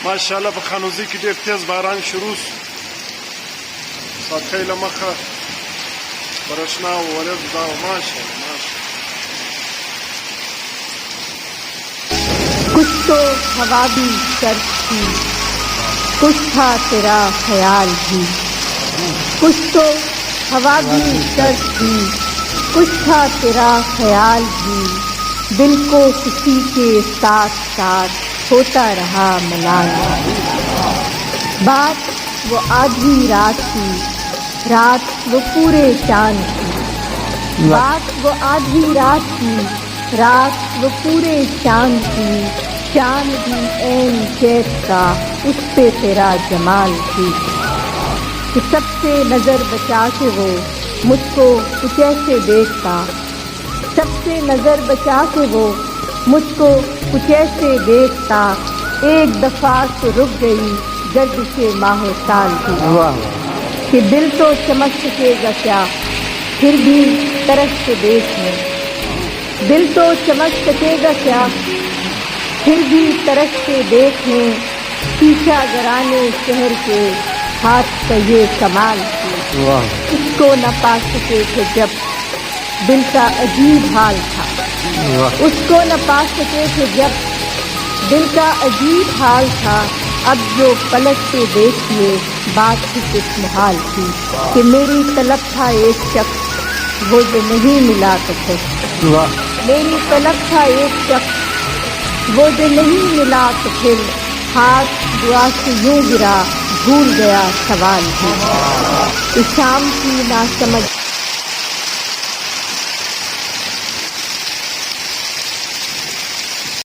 ماشاءالله په خانوزي کې ډېر تیز باران شروع شو ساتکۍ له مخه برېښنا ولید دا ماشاءالله کچھ تو ہوا بھی سرد تھی، کچھ تھا تیرا خیال بھی، کچھ تو ہوا بھی سرد تھی، کچھ تھا تیرا خیال بھی، دل کو خوشی کے ساتھ ساتھ ہوتا رہا ملال۔ بات وہ آدھی رات کی، رات وہ پورے چاند کی، بات وہ آدھی رات کی، رات وہ پورے چاند کی، چاند بھی عین چیت کا اس پہ تیرا جمال تھی، کہ سب سے نظر بچا کے وہ مجھ کو کچھ ایسے دیکھتا، سب سے نظر بچا کے وہ مجھ کو کچھ ایسے دیکھتا، ایک دفعہ تو رک گئی گردش ماہ سال کی، کہ دل تو چمک سکے گا کیا پھر بھی طرف سے دیکھنے، دل تو چمک سکے گا کیا پھر بھی طرف سے دیکھنے، شیشہ گرانے شہر کے ہاتھ کا یہ کمال تھی، اس کو نہ پا سکے تھے جب دل کا عجیب حال تھا، اس کو نہ پا سکے تھے جب دل کا عجیب حال تھا، اب جو پلٹ کے دیکھیے بات ہی کچھ محال تھی، کہ میری طلب تھا ایک شخص وہ جو نہیں ملا تو پھر، میری طلب تھا ایک شخص وہ جو نہیں ملا تو پھر، ہاتھ دعا سے یوں گرا بھول گیا سوال بھی، شام کی ناسمجھ